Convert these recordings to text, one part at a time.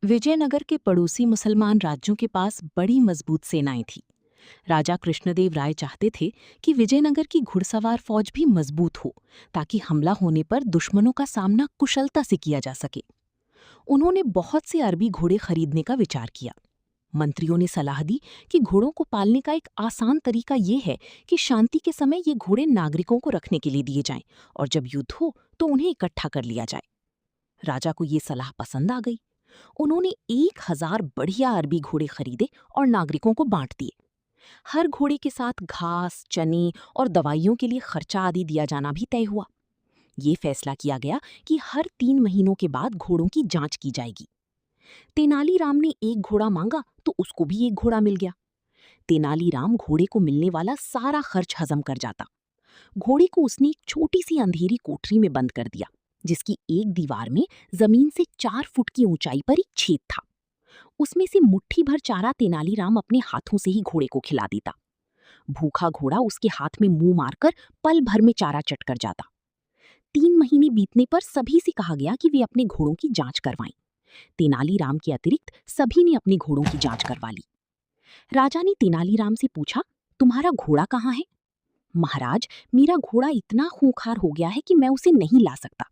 विजयनगर के पड़ोसी मुसलमान राज्यों के पास बड़ी मजबूत सेनाएं थीं। राजा कृष्णदेव राय चाहते थे कि विजयनगर की घुड़सवार फौज भी मजबूत हो, ताकि हमला होने पर दुश्मनों का सामना कुशलता से किया जा सके। उन्होंने बहुत से अरबी घोड़े खरीदने का विचार किया। मंत्रियों ने सलाह दी कि घोड़ों को पालने का एक आसान तरीका ये है कि शांति के समय ये घोड़े नागरिकों को रखने के लिए दिए जाएं, और जब युद्ध हो तो उन्हें इकट्ठा कर लिया जाए। राजा को ये सलाह पसंद आ गई। उन्होंने 1,000 बढ़िया अरबी घोड़े खरीदे और नागरिकों को बांट दिए। हर घोड़े के साथ घास, चने और दवाइयों के लिए खर्चा आदि दिया जाना भी तय हुआ। ये फैसला किया गया कि हर 3 महीनों के बाद घोड़ों की जांच की जाएगी। तेनालीराम ने एक घोड़ा मांगा तो उसको भी एक घोड़ा मिल गया। तेनालीराम घोड़े को मिलने वाला सारा खर्च हजम कर जाता। घोड़े को उसने एक छोटी सी अंधेरी कोठरी में बंद कर दिया, जिसकी एक दीवार में जमीन से 4 फुट की ऊंचाई पर एक छेद था। उसमें से मुट्ठी भर चारा तेनालीराम अपने हाथों से ही घोड़े को खिला देता। भूखा घोड़ा उसके हाथ में मुंह मारकर पल भर में चारा चट कर जाता। 3 महीने बीतने पर सभी से कहा गया कि वे अपने घोड़ों की जांच करवाएं। तेनालीराम के अतिरिक्त सभी ने अपने घोड़ों की जांच करवा ली। राजा ने तेनालीराम से पूछा, तुम्हारा घोड़ा कहाँ है? महाराज, मेरा घोड़ा इतना खूंखार हो गया है कि मैं उसे नहीं ला सकता।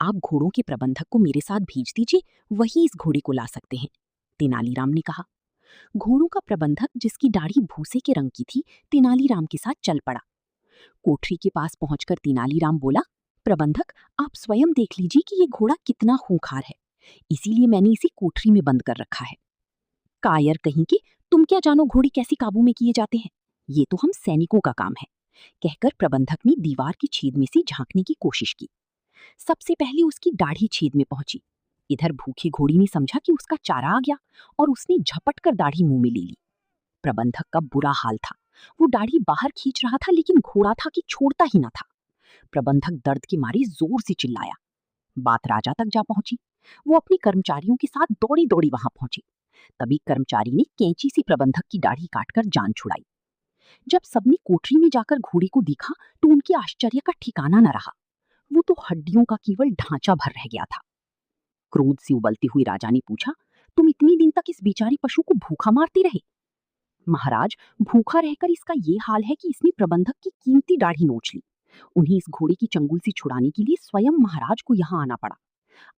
आप घोड़ों के प्रबंधक को मेरे साथ भेज दीजिए, वही इस घोड़े को ला सकते हैं, तेनालीराम ने कहा। घोड़ों का प्रबंधक, जिसकी दाढ़ी भूसे के रंग की थी, तेनालीराम के साथ चल पड़ा। कोठरी के पास पहुंचकर तेनालीराम बोला, प्रबंधक, आप स्वयं देख लीजिए कि ये घोड़ा कितना खूंखार है, इसीलिए मैंने इसे कोठरी में बंद कर रखा है। कायर कहीं के, तुम क्या जानो घोड़े कैसे काबू में किए जाते हैं? ये तो हम सैनिकों का काम है, कहकर प्रबंधक ने दीवार की छेद में से झांकने की कोशिश की। सबसे पहले उसकी दाढ़ी छेद में पहुंची। इधर भूखे घोड़ी ने समझा कि उसका चारा आ गया और उसने झपट कर दाढ़ी मुंह में ले ली। प्रबंधक का बुरा हाल था। वो दाढ़ी बाहर खींच रहा था, लेकिन घोड़ा था कि छोड़ता ही ना था। प्रबंधक दर्द के मारे जोर से चिल्लाया। बात राजा तक जा पहुंची। वो अपने कर्मचारियों के साथ दौड़ी दौड़ी वहां पहुंचे। तभी कर्मचारी ने कैंची से प्रबंधक की दाढ़ी काटकर जान छुड़ाई। जब सबने कोठरी में जाकर घोड़े को देखा तो उनके आश्चर्य का ठिकाना न रहा। वो तो हड्डियों का केवल ढांचा भर रह गया था। क्रोध से उबलते हुए राजा ने पूछा, तुम इतने दिन तक इस बेचारे पशु को भूखा मारते रहे? महाराज, भूखा रहकर इसका ये हाल है कि इसने प्रबंधक की कीमती दाढ़ी नोच ली। उन्हें इस घोड़े की चंगुल से छुड़ाने के लिए स्वयं महाराज को यहाँ आना पड़ा।